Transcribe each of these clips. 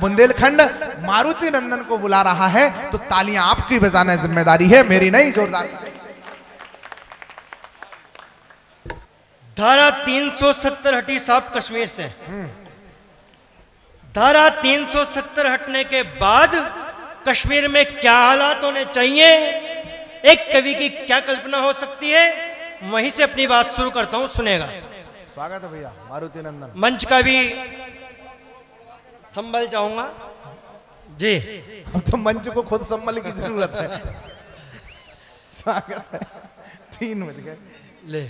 बुंदेलखंड मारुति नंदन को बुला रहा है, तो तालियां आपकी बजाना जिम्मेदारी है, मेरी नहीं। जोरदार। धारा 370 हटी साहब कश्मीर से। धारा 370 हटने के बाद कश्मीर में क्या हालात होने चाहिए, एक कवि की क्या कल्पना हो सकती है, वहीं से अपनी बात शुरू करता हूं, सुनेगा। स्वागत है भैया मारुति नंदन। मंच का भी संभल जाऊंगा जी। अब तो मंच को खुद संभल की जरूरत है। स्वागत है। 3 बज गए ले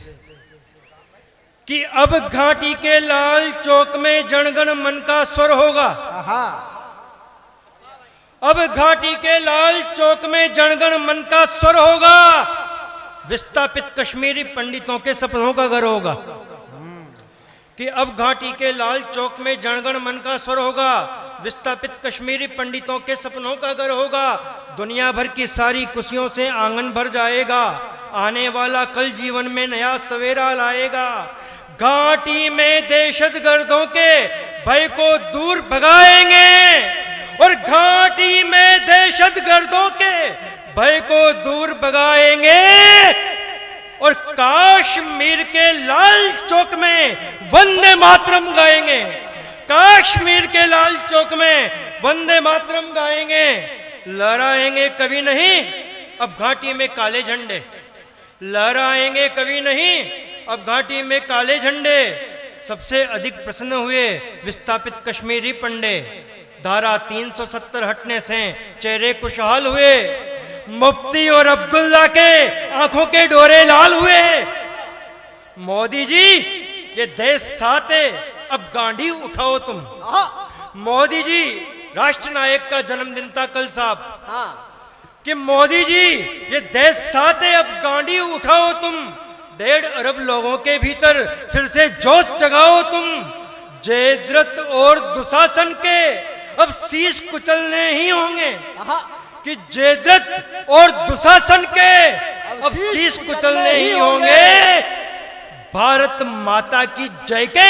कि अब घाटी के लाल चौक में जनगण मन का स्वर होगा। अब घाटी के लाल चौक में जनगण मन का स्वर होगा, विस्थापित कश्मीरी पंडितों के सपनों का घर होगा। कि अब घाटी के लाल चौक में जनगण मन का स्वर होगा, विस्थापित कश्मीरी पंडितों के सपनों का घर होगा। दुनिया भर की सारी खुशियों से आंगन भर जाएगा, आने वाला कल जीवन में नया सवेरा लाएगा। घाटी में दहशतगर्दों के भय को दूर भगाएंगे, और घाटी में दहशतगर्दों के भय को दूर भगाएंगे, और कश्मीर के लाल चौक में वंदे मातरम गाएंगे। कश्मीर के लाल चौक में वंदे मातरम गाएंगे। लहराएंगे कभी नहीं अब घाटी में काले झंडे, लहराएंगे कभी नहीं अब घाटी में काले झंडे। सबसे अधिक प्रसन्न हुए विस्थापित कश्मीरी पंडे, धारा 370 हटने से चेहरे खुशहाल हुए। मुफ्ती और अब्दुल्ला के आंखों के डोरे लाल हुए। मोदी जी ये देश साथ है, अब गांधी उठाओ तुम। मोदी जी राष्ट्र नायक का जन्मदिन था कल साहब, कि मोदी जी ये देश साथ है, अब गांधी उठाओ तुम। 1.5 अरब लोगों के भीतर फिर से जोश जगाओ तुम। जयद्रथ और दुशासन के अब शीश कुचलने ही होंगे, कि जयद्रथ और दुशासन के अब शीश कुचलने ही होंगे। भारत माता की जय के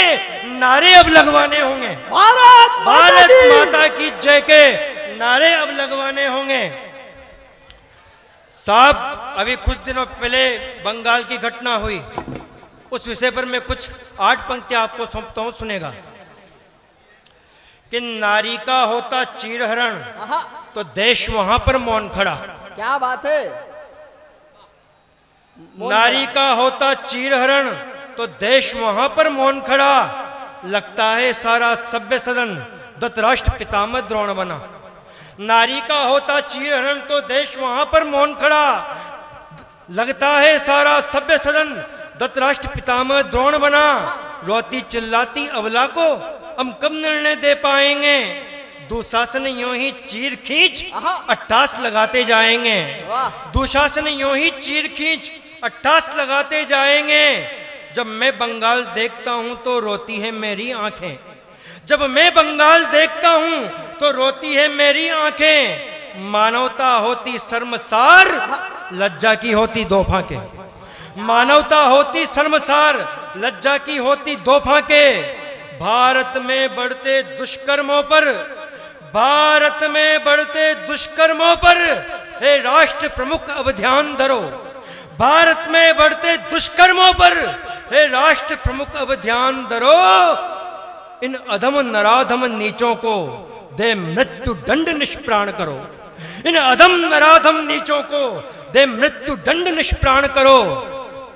नारे अब लगवाने होंगे। भारत माता की जय के नारे अब लगवाने होंगे। साहब अभी कुछ दिनों पहले बंगाल की घटना हुई, उस विषय पर मैं कुछ 8 पंक्तियां आपको सौंपता हूं, सुनेगा। कि नारी का होता चीरहरण तो देश वहां पर मौन खड़ा। क्या बात है। नारी का होता चीरहरण तो देश वहां पर मौन खड़ा। लगता है सारा सभ्य सदन धृतराष्ट्र पितामह द्रोण बना। नारी का होता चीरहरण तो देश वहां पर मौन खड़ा। लगता है सारा सभ्य सदन धृतराष्ट्र पितामह द्रोण बना। रोती चिल्लाती अबला को हम कब निर्णय दे पाएंगे। दुशासन यूं ही चीर खींच 88 लगाते जाएंगे। दुशासन यूं ही चीर खींच 88 लगाते जाएंगे। जब मैं बंगाल देखता हूं तो रोती है मेरी आंखें। जब मैं बंगाल देखता हूं तो रोती है मेरी आंखें। मानवता होती शर्मसार, लज्जा की होती दो फांके। मानवता होती शर्मसार, लज्जा की होती दो फांके। भारत में बढ़ते दुष्कर्मों पर, भारत में बढ़ते दुष्कर्मों पर हे राष्ट्र प्रमुख अब ध्यान धरो। भारत में बढ़ते दुष्कर्मों पर हे राष्ट्र प्रमुख अब ध्यान धरो। इन अधम नराधम नीचों को दे मृत्यु दंड निष्प्राण करो। इन अधम नराधम नीचों को दे मृत्यु दंड निष्प्राण करो।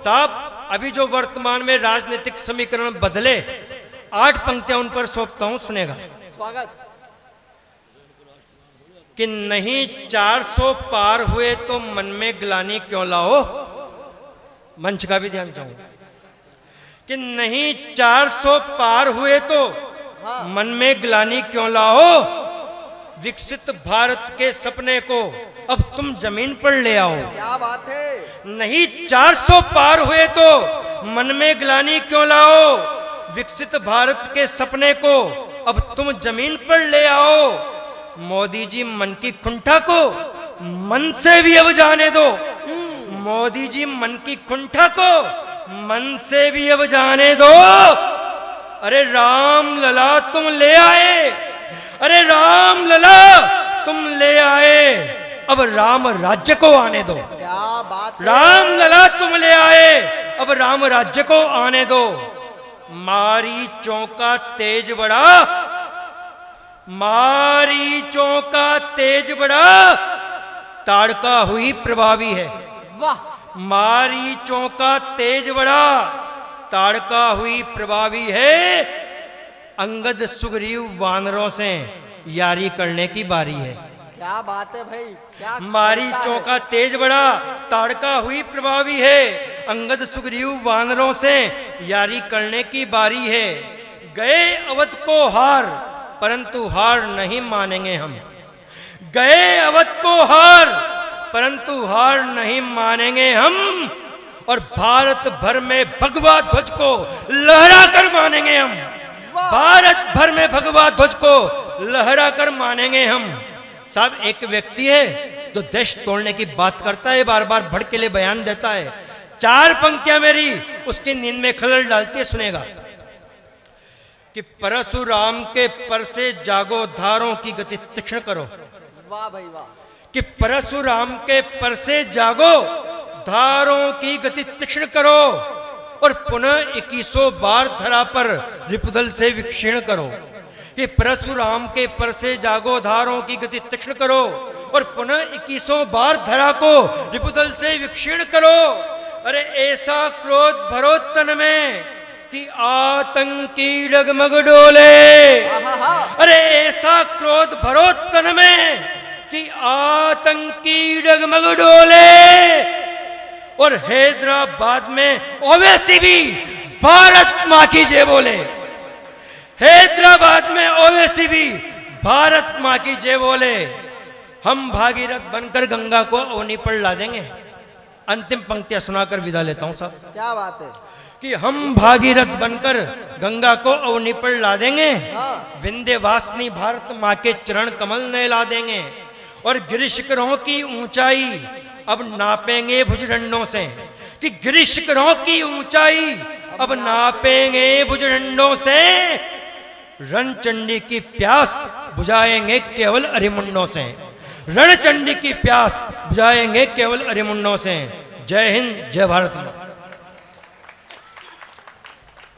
साहब अभी जो वर्तमान में राजनीतिक समीकरण बदले, 8 पंक्तियां उन पर सौंपता हूं, सुनेगा। स्वागत। कि नहीं 400 पार हुए तो मन में ग्लानि क्यों लाओ। मंच का भी ध्यान चाहूंगा। कि नहीं 400 पार हुए तो मन में ग्लानि क्यों लाओ। विकसित भारत के सपने को अब तुम जमीन पर ले आओ। क्या बात है। नहीं 400 पार हुए तो मन में ग्लानि क्यों लाओ। विकसित भारत के सपने को अब तुम जमीन पर ले आओ। मोदी जी मन की कुंठा को मन से भी अब जाने दो। मोदी जी मन की कुंठा को मन से भी अब जाने दो। अरे राम लला तुम ले आए, अरे राम लला तुम ले आए, अब राम राज्य को आने दो। क्या बात है। राम लला तुम ले आए, अब राम राज्य को आने दो। मारीचों का तेज बढ़ा, मारीचों का तेज बढ़ा, ताड़का हुई प्रभावी है। वाह। मारीचों का तेज बढ़ा, ताड़का हुई प्रभावी है। अंगद सुग्रीव वानरों से यारी करने की बारी है। क्या बात है भाई, क्या मारीचों का तेज बढ़ा, ताड़का हुई प्रभावी है। अंगद सुग्रीव वानरों से यारी करने की बारी है। गए अवध को हार, परंतु हार नहीं मानेंगे हम। गए अवध को हार, परंतु हार नहीं मानेंगे हम। और भारत भर में भगवा ध्वज को लहरा कर मानेंगे हम। भारत भर में भगवा ध्वज को लहरा कर मानेंगे हम। साहब एक व्यक्ति है जो देश तोड़ने की बात करता है, बार बार भड़केले बयान देता है। 4 पंक्तियां मेरी उसकी नींद में खलल डालती है, सुनेगा कि परशुराम के पर से जागो, धारों की गति तीक्ष्ण करो। वाह भाई वाह। कि परशुराम के पर से जागो, धारों की गति तीक्ष्ण करो, और पुनः 2100 बार धरा पर रिपुदल से विक्षीण करो। कि परशुराम के पर से जागो, धारों की गति तीक्ष्ण करो, और पुनः 2100 बार धरा को रिपुदल से विक्षीण करो। अरे ऐसा क्रोध भरो तन में कि आतंकी डगमग डोले। अरे ऐसा क्रोध भरो तन में कि आतंकी डगमग डोले। और हैदराबाद में ओवैसी भी भारत मां की जय बोले। हैदराबाद में ओवैसी भी भारत मां की जय बोले। हम भागीरथ बनकर गंगा को अवनी पर ला देंगे। अंतिम पंक्तियां सुनाकर विदा लेता हूं साहब। क्या बात है। कि हम भागीरथ बनकर गंगा को अवनी पर ला देंगे। हाँ। विंध्यवासिनी भारत मां के चरण कमल नहला देंगे। और गिरिशिखरों की ऊंचाई अब नापेंगे भुजदंडों से। कि गिरिशिखरों की ऊंचाई अब नापेंगे भुजदंडों से। रणचंडी की प्यास बुझाएंगे केवल अरिमुंडों से। रणचंडी की प्यास बुझाएंगे केवल अरिमुंडों से। जय हिंद, जय भारत मां।